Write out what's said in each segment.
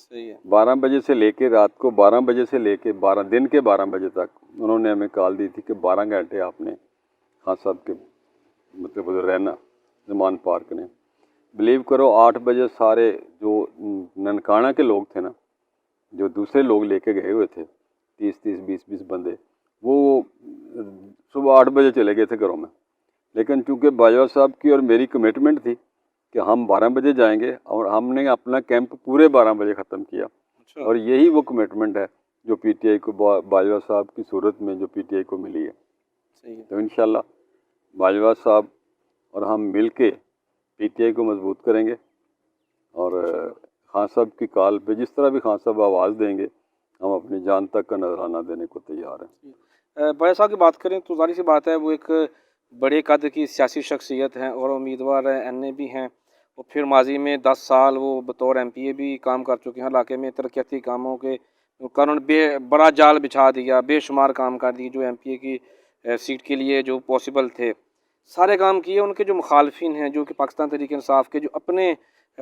صحیح ہے. 12 بجے سے لے کے رات کو 12 بجے سے لے کے 12 بجے تک انہوں نے ہمیں کال دی تھی کہ 12 گھنٹے آپ نے خان صاحب کے مطلب ادھر رہنا زمان پارک نے. بلیو کرو 8 بجے سارے جو ننکانہ کے لوگ تھے نا، جو دوسرے لوگ لے کے گئے ہوئے تھے 20 بندے، وہ صبح 8 بجے چلے گئے تھے گھروں میں. لیکن چونکہ باجوہ صاحب کی اور میری کمٹمنٹ تھی کہ ہم 12 بجے جائیں گے، اور ہم نے اپنا کیمپ پورے 12 بجے ختم کیا. اچھا. اور یہی وہ کمٹمنٹ ہے جو پی ٹی آئی کو باجوہ صاحب کی صورت میں جو پی ٹی آئی کو ملی ہے. صحیح ہے. تو انشاءاللہ باجوہ صاحب اور ہم مل کے پی ٹی آئی کو مضبوط کریں گے، اور خان صاحب کی کال پہ جس طرح بھی خان صاحب آواز دیں گے ہم اپنی جان تک کا نذرانہ دینے کو تیار ہیں. بڑے صاحب کی بات کریں تو ظاہر سی بات ہے وہ ایک بڑے قد کی سیاسی شخصیت ہیں اور امیدوار این اے بھی ہیں، اور پھر ماضی میں 10 سال وہ بطور ایم پی اے بھی کام کر چکے ہیں. علاقے میں ترقیاتی کاموں کے قانون بڑا جال بچھا دیا، بے شمار کام کر دیے جو ایم پی اے کی سیٹ کے لیے جو پاسبل تھے، سارے کام کیے. ان کے جو مخالفین ہیں جو کہ پاکستان تحریک انصاف کے جو اپنے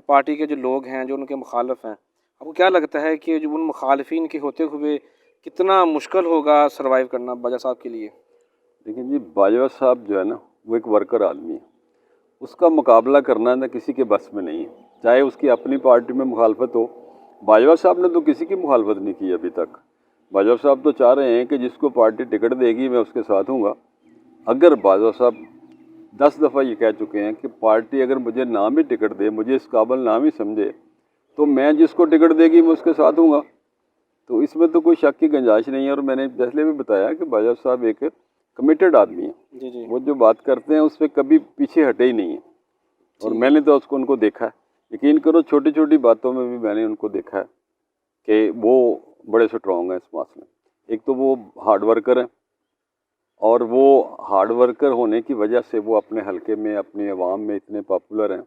پارٹی کے جو لوگ ہیں جو ان کے مخالف ہیں، آپ کو کیا لگتا ہے کہ جو ان مخالفین کے ہوتے ہوئے کتنا مشکل ہوگا سروائیو کرنا باجوہ صاحب کے لیے؟ لیکن جی باجوہ صاحب جو ہے نا وہ ایک ورکر آدمی ہے، اس کا مقابلہ کرنا نہ کسی کے بس میں نہیں ہے، چاہے اس کی اپنی پارٹی میں مخالفت ہو. باجوہ صاحب نے تو کسی کی مخالفت نہیں کی ابھی تک. باجوہ صاحب تو چاہ رہے ہیں کہ جس کو پارٹی ٹکٹ دے گی میں اس کے ساتھ ہوں گا. اگر باجوہ صاحب 10 دفعہ یہ کہہ چکے ہیں کہ پارٹی اگر مجھے نام ہی ٹکٹ دے، مجھے اس قابل نام ہی سمجھے، تو میں جس کو ٹکٹ دے گی میں اس کے ساتھ ہوں گا. تو اس میں تو کوئی شک کی گنجائش نہیں ہے. اور میں نے پہلے بھی بتایا کہ باجوہ صاحب ایک کمیٹڈ آدمی ہیں. جی. وہ جو بات کرتے ہیں اس پہ کبھی پیچھے ہٹے ہی نہیں ہیں. اور میں نے تو ان کو دیکھا ہے، یقین کرو چھوٹی چھوٹی باتوں میں بھی میں نے ان کو دیکھا ہے کہ وہ بڑے سٹرونگ ہیں اس معاملے میں. ایک تو وہ ہارڈ ورکر ہیں، اور وہ ہارڈ ورکر ہونے کی وجہ سے وہ اپنے حلقے میں اپنی عوام میں اتنے پاپولر ہیں.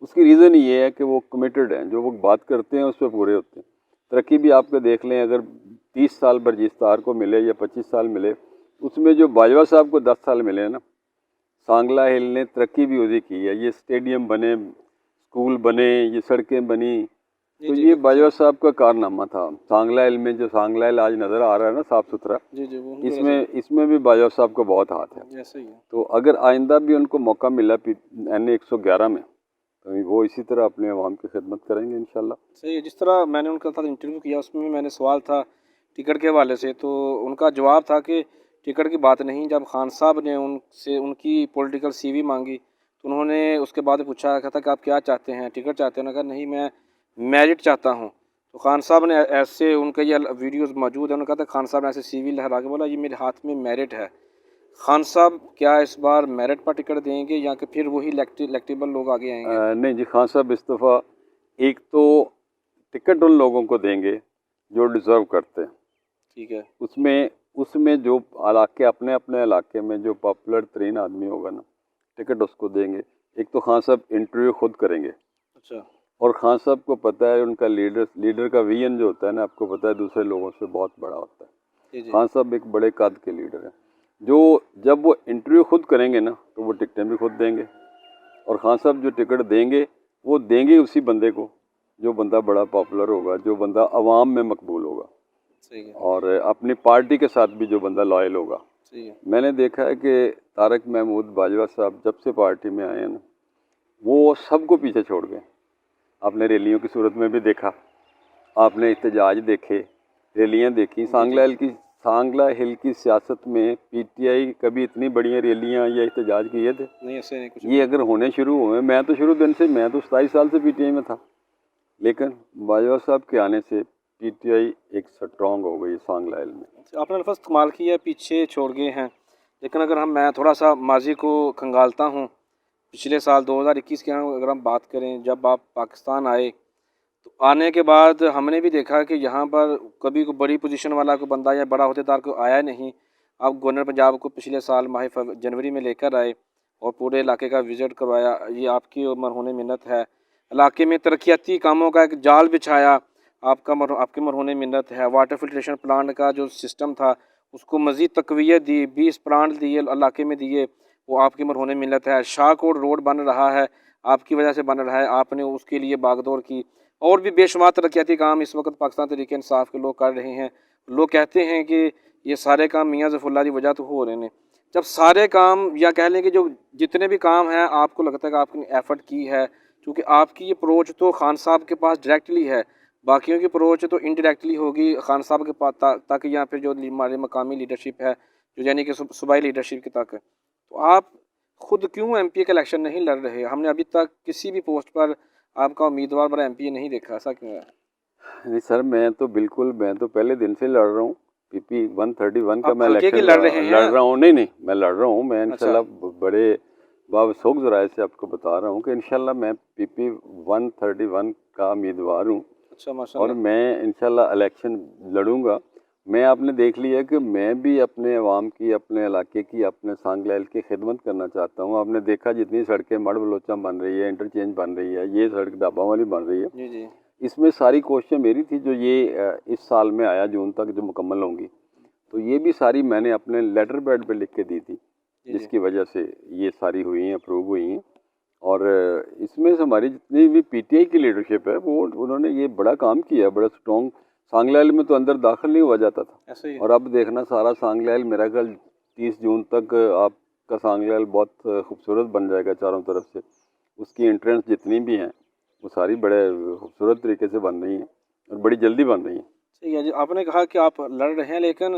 اس کی ریزن یہ ہے کہ وہ کمیٹڈ ہیں، جو وہ بات کرتے ہیں اس پہ پورے ہوتے ہیں. ترقی بھی آپ کے دیکھ لیں، اگر 30 سال برجستار کو ملے یا 25 سال ملے، اس میں جو باجوہ صاحب کو 10 سال ملے ہیں نا، سانگلہ ہل نے ترقی بھی وہی کی ہے. یہ اسٹیڈیم بنے، اسکول بنے، یہ سڑکیں بنی، تو یہ باجوہ صاحب کا کارنامہ تھا. سانگلہ ہل میں جو سانگلہ ہل آج نظر آ رہا ہے نا صاف ستھرا، اس میں بھی باجوہ صاحب کا بہت ہاتھ ہے. ایسا ہی ہے. تو اگر آئندہ بھی ان کو موقع ملا این 111 میں، تو وہ اسی طرح اپنے عوام کی خدمت کریں گے انشاءاللہ. صحیح ہے. جس طرح میں نے ان کے ساتھ انٹرویو کیا اس میں نے سوال تھا ٹکٹ کے حوالے سے، تو ان کا جواب تھا کہ ٹکٹ کی بات نہیں. جب خان صاحب نے ان سے ان کی پولیٹیکل سی وی مانگی تو انہوں نے اس کے بعد پوچھا تھا کہ آپ کیا چاہتے ہیں، ٹکٹ چاہتے ہیں؟ انہوں نے کہا نہیں، میں میرٹ چاہتا ہوں. تو خان صاحب نے ایسے، ان کا یہ ویڈیوز موجود ہیں، انہوں نے کہا تھا خان صاحب نے ایسے سی وی لہرا کے بولا یہ میرے ہاتھ میں میرٹ ہے. خان صاحب کیا اس بار میرٹ پر ٹکٹ دیں گے یا کہ پھر وہی الیکٹیبل لوگ آگے آئیں گے؟ نہیں جی، خان صاحب اس دفعہ ایک تو ٹکٹ ان لوگوں کو دیں گے جو ڈیزرو کرتے ہیں. ٹھیک ہے. اس میں جو علاقے اپنے علاقے میں جو پاپولر ترین آدمی ہوگا نا، ٹکٹ اس کو دیں گے. ایک تو خان صاحب انٹرویو خود کریں گے. اچھا. اور خان صاحب کو پتہ ہے ان کا لیڈر کا ویژن جو ہوتا ہے نا، آپ کو پتہ ہے دوسرے لوگوں سے بہت بڑا ہوتا ہے. خان صاحب ایک بڑے قد کے لیڈر ہیں، جو جب وہ انٹرویو خود کریں گے نا تو وہ ٹکٹیں بھی خود دیں گے. اور خان صاحب جو ٹکٹ دیں گے وہ دیں گے اسی بندے کو جو بندہ بڑا پاپولر ہوگا، جو بندہ عوام میں مقبول ہوگا. صحیح ہے. اور اپنی پارٹی کے ساتھ بھی جو بندہ لائل ہوگا. صحیح ہے. میں نے دیکھا ہے کہ طارق محمود باجوہ صاحب جب سے پارٹی میں آئے ہیں نا، وہ سب کو پیچھے چھوڑ گئے. آپ نے ریلیوں کی صورت میں بھی دیکھا، آپ نے احتجاج دیکھے، ریلیاں دیکھی. سانگلہ ہل کی سیاست میں پی ٹی آئی کبھی اتنی بڑی ریلیاں یا احتجاج کیے تھے؟ نہیں، ایسے نہیں کچھ. یہ اگر ہونے شروع ہوئے، میں تو شروع دن سے، میں تو 27 سال سے پی ٹی آئی میں تھا، لیکن باجوہ صاحب کے آنے سے پی ٹی آئی ایک سٹرونگ ہو گئی سانگلہ ہل میں. آپ نے لفظ کمال کیا ہے، پیچھے چھوڑ گئے ہیں. لیکن اگر میں تھوڑا سا ماضی کو کھنگالتا ہوں، پچھلے سال 2021 کی اگر ہم بات کریں، جب آپ پاکستان آئے تو آنے کے بعد ہم نے بھی دیکھا کہ یہاں پر کبھی کوئی بڑی پوزیشن والا کوئی بندہ یا بڑا عہدیدار کو آیا نہیں. آپ گورنر پنجاب کو پچھلے سال ماہ جنوری میں لے کر آئے اور پورے علاقے کا وزٹ کروایا. یہ آپ کی مرہون منت ہے. علاقے میں ترقیاتی کاموں کا ایک جال بچھایا، آپ کی مرہون منت ہے. واٹر فلٹریشن پلانٹ کا جو سسٹم تھا اس کو مزید تقویت دی، 20 پلانٹ دیے علاقے میں دیے، وہ آپ کی مرہون منت ہے. شاہ کوٹ روڈ بن رہا ہے، آپ کی وجہ سے بن رہا ہے، آپ نے اس کے لیے باغ دور کی. اور بھی بے شمار ترقیاتی کام اس وقت پاکستان تحریک انصاف کے لوگ کر رہے ہیں. لوگ کہتے ہیں کہ یہ سارے کام میاں ظفر اللہ کی وجہ تو ہو رہے ہیں. جب سارے کام یا کہہ لیں کہ جو جتنے بھی کام ہیں آپ کو لگتا ہے کہ آپ نے ایفرٹ کی ہے, کیونکہ آپ کی اپروچ تو خان صاحب کے پاس ڈائریکٹلی ہے, باقیوں کی اپروچ تو انڈائریکٹلی ہوگی خان صاحب کے پاس تک, یا پھر جو ہمارے مقامی لیڈرشپ ہے جو یعنی کہ صوبائی لیڈرشپ کی تک. تو آپ خود کیوں ایم پی کا الیکشن نہیں لڑ رہے؟ ہم نے ابھی تک کسی بھی پوسٹ پر آپ کا امیدوار برا ایم پی نہیں دیکھا, ایسا کیوں ہے؟ نہیں سر, میں تو پہلے دن سے لڑ رہا ہوں. پی پی 131 کا میں ہلکے کی الیکشن لڑ رہے ہیں. لڑ رہا ہوں. نہیں میں لڑ رہا ہوں. میں اچھا. انشاءاللہ بڑے بابسوخ ذرائع سے آپ کو بتا رہا ہوں کہ انشاءاللہ میں پی پی 131 کا امیدوار ہوں. اچھا ماشاء اور اللہ. میں انشاءاللہ الیکشن لڑوں گا. میں آپ نے دیکھ لیا کہ میں بھی اپنے عوام کی, اپنے علاقے کی, اپنے سانگلیل کی خدمت کرنا چاہتا ہوں. آپ نے دیکھا جتنی سڑکیں مڑ بلوچاں بن رہی ہے, انٹرچینج بن رہی ہے, یہ سڑک ڈابا والی بن رہی ہے, جی جی اس میں ساری کوششیں میری تھی جو یہ اس سال میں آیا جون تک جو مکمل ہوں گی. تو یہ بھی ساری میں نے اپنے لیٹر پیڈ پہ لکھ کے دی تھی, جس کی وجہ سے یہ ساری ہوئی ہیں, اپروو ہوئی ہیں. اور اس میں سے ہماری جتنی بھی پی ٹی آئی کی لیڈرشپ ہے وہ انہوں نے یہ بڑا کام کیا, بڑا سٹرونگ. سانگلیل میں تو اندر داخل نہیں ہوا جاتا تھا, ایسے ہی. اور اب دیکھنا سارا سانگلیل میرا خیال 30 جون تک آپ کا سانگلیل بہت خوبصورت بن جائے گا چاروں طرف سے. اس کی انٹرنس جتنی بھی ہیں وہ ساری بڑے خوبصورت طریقے سے بن رہی ہیں اور بڑی جلدی بن رہی ہیں. ٹھیک ہے جی. آپ نے کہا کہ آپ لڑ رہے ہیں, لیکن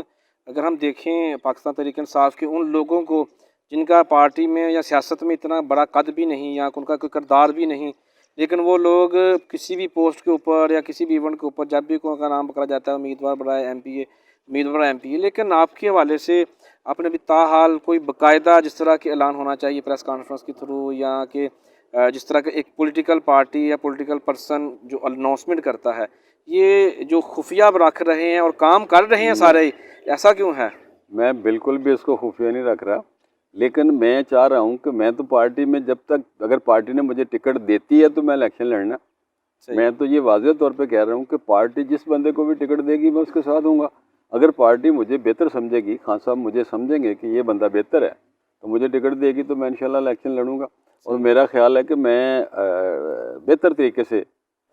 اگر ہم دیکھیں پاکستان تحریک انصاف کے ان لوگوں کو جن کا پارٹی میں یا سیاست میں اتنا بڑا قد بھی نہیں یا ان کا کوئی کردار بھی نہیں, لیکن وہ لوگ کسی بھی پوسٹ کے اوپر یا کسی بھی ایونٹ کے اوپر جب بھی کوئی کا نام پکڑا جاتا ہے امیدوار برائے ایم پی اے, امیدوار ایم پی اے, لیکن آپ کے حوالے سے آپ نے ابھی تاحال کوئی باقاعدہ جس طرح کے اعلان ہونا چاہیے پریس کانفرنس کے تھرو, یا کہ جس طرح کا ایک پولیٹیکل پارٹی یا پولیٹیکل پرسن جو اناؤنسمنٹ کرتا ہے, یہ جو خفیہ رکھ رہے ہیں اور کام کر رہے ہیں سارے, ایسا کیوں ہے؟ میں بالکل بھی اس کو خفیہ نہیں رکھ رہا, لیکن میں چاہ رہا ہوں کہ میں تو پارٹی میں جب تک اگر پارٹی نے مجھے ٹکٹ دیتی ہے تو میں الیکشن لڑنا. میں تو یہ واضح طور پہ کہہ رہا ہوں کہ پارٹی جس بندے کو بھی ٹکٹ دے گی میں اس کے ساتھ ہوں گا. اگر پارٹی مجھے بہتر سمجھے گی, خان صاحب مجھے سمجھیں گے کہ یہ بندہ بہتر ہے تو مجھے ٹکٹ دے گی تو میں انشاءاللہ الیکشن لڑوں گا. اور میرا خیال ہے کہ میں بہتر طریقے سے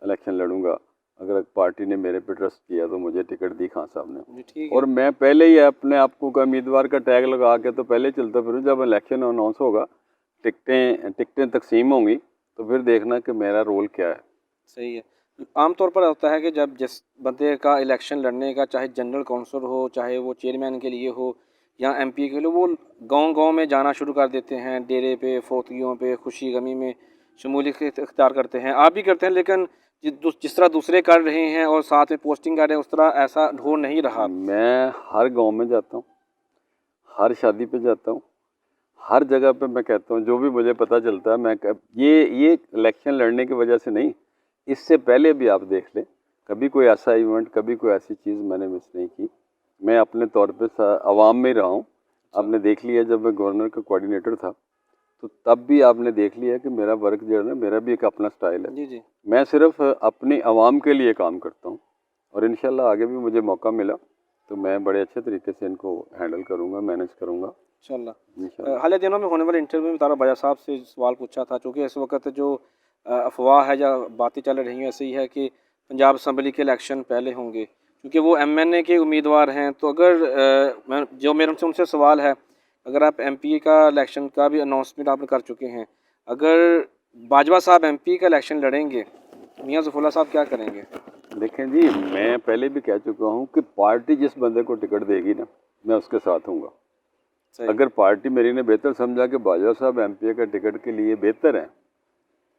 الیکشن لڑوں گا. اگر پارٹی نے میرے پہ ٹرسٹ کیا تو مجھے ٹکٹ دی خان صاحب نے, اور میں پہلے ہی اپنے آپ کو امیدوار کا ٹیگ لگا کے تو پہلے چلتا پھروں. جب الیکشن اناؤنس ہوگا, ٹکٹیں تقسیم ہوں گی تو پھر دیکھنا کہ میرا رول کیا ہے. صحیح ہے. عام طور پر ہوتا ہے کہ جب جس بندے کا الیکشن لڑنے کا, چاہے جنرل کونسل ہو, چاہے وہ چیئرمین کے لیے ہو یا ایم پی کے لیے, وہ گاؤں گاؤں میں جانا شروع کر دیتے ہیں, ڈیرے پہ, فوتگیوں پہ, خوشی غمی میں شمولیت اختیار کرتے ہیں. آپ بھی کرتے ہیں, لیکن جس طرح دوسرے کر رہے ہیں اور ساتھ میں پوسٹنگ کر رہے ہیں اس طرح ایسا ہو نہیں رہا. میں ہر گاؤں میں جاتا ہوں, ہر شادی پہ جاتا ہوں, ہر جگہ پہ میں کہتا ہوں جو بھی مجھے پتہ چلتا ہے. میں یہ الیکشن لڑنے کی وجہ سے نہیں, اس سے پہلے بھی آپ دیکھ لیں کبھی کوئی ایسا ایونٹ, کبھی کوئی ایسی چیز میں نے مس نہیں کی. میں اپنے طور پہ عوام میں ہی رہا ہوں. آپ نے دیکھ لیا جب میں گورنر کا کوآرڈینیٹر تھا تو تب بھی آپ نے دیکھ لیا کہ میرا ورک جو ہے نا, میرا بھی ایک اپنا سٹائل ہے. جی جی. میں صرف اپنی عوام کے لیے کام کرتا ہوں, اور انشاءاللہ آگے بھی مجھے موقع ملا تو میں بڑے اچھے طریقے سے ان کو ہینڈل کروں گا, مینیج کروں گا انشاءاللہ. حالیہ دنوں میں ہونے والے انٹرویو میں طارق باجوہ صاحب سے سوال پوچھا تھا, چونکہ اس وقت جو افواہ ہے یا باتیں چل رہی ہیں ایسے ہی ہے کہ پنجاب اسمبلی کے الیکشن پہلے ہوں گے, کیونکہ وہ ایم این اے کے امیدوار ہیں. تو اگر جو میرے ان سے سوال ہے, اگر آپ ایم پی کا الیکشن کا بھی اناؤنسمنٹ آپ نے کر چکے ہیں, اگر باجوہ صاحب ایم پی کا الیکشن لڑیں گے میاں ظفر اللہ صاحب کیا کریں گے؟ دیکھیں جی, میں پہلے بھی کہہ چکا ہوں کہ پارٹی جس بندے کو ٹکٹ دے گی نا میں اس کے ساتھ ہوں گا. اگر پارٹی میری نے بہتر سمجھا کہ باجوہ صاحب ایم پی اے کا ٹکٹ کے لیے بہتر ہیں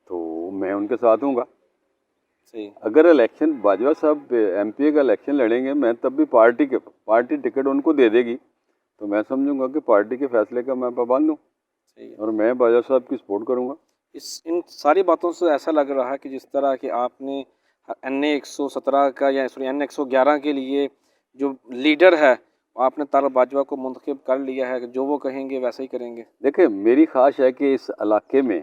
تو میں ان کے ساتھ ہوں گا. اگر الیکشن باجوہ صاحب ایم پی اے کا الیکشن لڑیں گے میں تب بھی پارٹی ٹکٹ ان کو دے دے گی تو میں سمجھوں گا کہ پارٹی کے فیصلے کا میں پابند ہوں, اور میں باجوہ صاحب کی سپورٹ کروں گا. ان ساری باتوں سے ایسا لگ رہا ہے کہ جس طرح کہ آپ نے این اے 117 کا یا این اے 111 کے لیے جو لیڈر ہے آپ نے طارق باجوہ کو منتخب کر لیا ہے کہ جو وہ کہیں گے ویسا ہی کریں گے. دیکھیں میری خواہش ہے کہ اس علاقے میں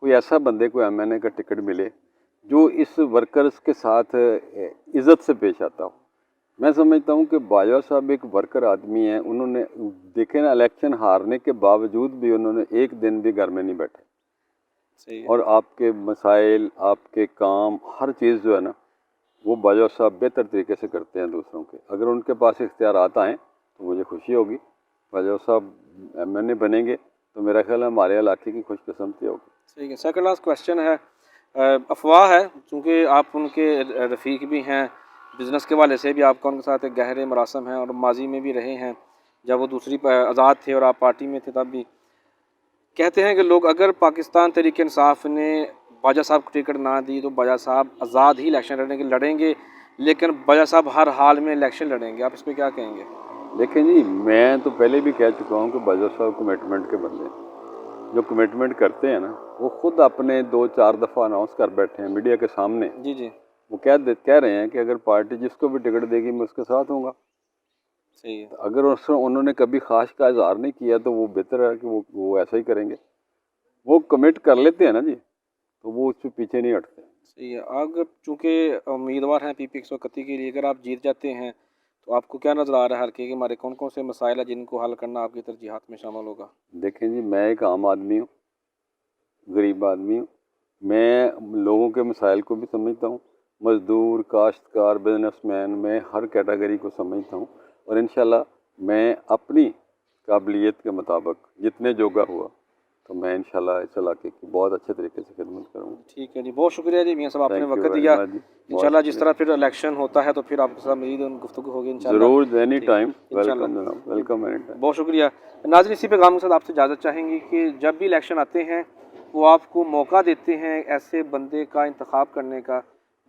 کوئی ایسا بندے کو ایم این اے کا ٹکٹ ملے جو اس ورکرز کے ساتھ عزت سے پیش آتا ہو. میں سمجھتا ہوں کہ باجوہ صاحب ایک ورکر آدمی ہیں. انہوں نے دیکھیں نا, الیکشن ہارنے کے باوجود بھی انہوں نے ایک دن بھی گھر میں نہیں بیٹھے. صحیح ہے. اور آپ کے مسائل، آپ کے کام، ہر چیز جو ہے نا وہ باجوہ صاحب بہتر طریقے سے کرتے ہیں دوسروں کے. اگر ان کے پاس اختیارات آئیں تو مجھے خوشی ہوگی. باجوہ صاحب ایم این اے بنیں گے تو میرا خیال ہے ہمارے علاقے کی خوش قسمتی ہوگی. صحیح ہے. سیکنڈ لاسٹ کویشچن ہے، افواہ ہے چونکہ آپ ان کے رفیق بھی ہیں، بزنس کے حوالے سے بھی آپ کا ان کے ساتھ ایک گہرے مراسم ہیں اور ماضی میں بھی رہے ہیں جب وہ دوسری آزاد تھے اور آپ پارٹی میں تھے تب بھی. کہتے ہیں کہ لوگ اگر پاکستان تحریک انصاف نے باجوہ صاحب کو ٹکٹ نہ دی تو باجوہ صاحب آزاد ہی الیکشن لڑیں گے، لیکن باجوہ صاحب ہر حال میں الیکشن لڑیں گے. آپ اس پہ کیا کہیں گے؟ دیکھیں جی، میں تو پہلے بھی کہہ چکا ہوں کہ باجوہ صاحب کمٹمنٹ کے بندے ہیں. جو کمٹمنٹ کرتے ہیں نا وہ خود اپنے 2-4 دفعہ اناؤنس کر بیٹھے ہیں میڈیا کے سامنے. جی جی وہ کہہ رہے ہیں کہ اگر پارٹی جس کو بھی ٹکٹ دے گی میں اس کے ساتھ ہوں گا. صحیح ہے. اگر انہوں نے کبھی خواہش کا اظہار نہیں کیا تو وہ بہتر ہے کہ وہ ایسا ہی کریں گے. وہ کمٹ کر لیتے ہیں نا جی تو وہ اس سے پیچھے نہیں ہٹتے. صحیح ہے. اگر چونکہ امیدوار ہیں پی پی 131 کے لیے، اگر آپ جیت جاتے ہیں تو آپ کو کیا نظر آ رہا ہے کہ ہمارے کون کون سے مسائل ہیں جن کو حل کرنا آپ کی ترجیحات میں شامل ہوگا؟ دیکھیں جی، میں ایک عام آدمی ہوں، غریب آدمی ہوں. میں لوگوں کے مسائل کو بھی سمجھتا ہوں، مزدور، کاشتکار، بزنس مین، میں ہر کیٹیگری کو سمجھتا ہوں. اور انشاءاللہ میں اپنی قابلیت کے مطابق جتنے جوگا ہوا تو میں انشاءاللہ اس علاقے کی بہت اچھے طریقے سے خدمت کروں گا. ٹھیک ہے جی، بہت شکریہ جی میاں صاحب، آپ نے تھینک یو وقت ویری دیا. مچ جی. انشاءاللہ جس طرح پھر الیکشن ہوتا ہے تو پھر آپ کے ساتھ مزید گفتگو ہوگی انشاءاللہ. ضرور، اینی ٹھیک، ٹائم. انشاءاللہ. ویلکم جناب، ویلکم اینی ٹائم. بہت شکریہ. ناظرین، اسی پیغام کے ساتھ آپ سے اجازت چاہیں گے کہ جب بھی الیکشن آتے ہیں وہ آپ کو موقع دیتے ہیں ایسے بندے کا انتخاب کرنے کا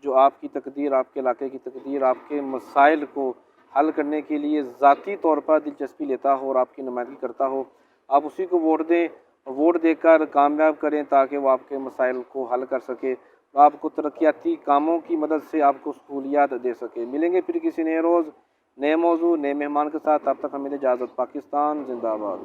جو آپ کی تقدیر، آپ کے علاقے کی تقدیر، آپ کے مسائل کو حل کرنے کے لیے ذاتی طور پر دلچسپی لیتا ہو اور آپ کی نمائندگی کرتا ہو. آپ اسی کو ووٹ دیں، ووٹ دے کر کامیاب کریں تاکہ وہ آپ کے مسائل کو حل کر سکے، آپ کو ترقیاتی کاموں کی مدد سے آپ کو سہولیات دے سکے. ملیں گے پھر کسی نئے روز، نئے موضوع، نئے مہمان کے ساتھ. تب تک ہمیں اجازت. پاکستان زندہ باد.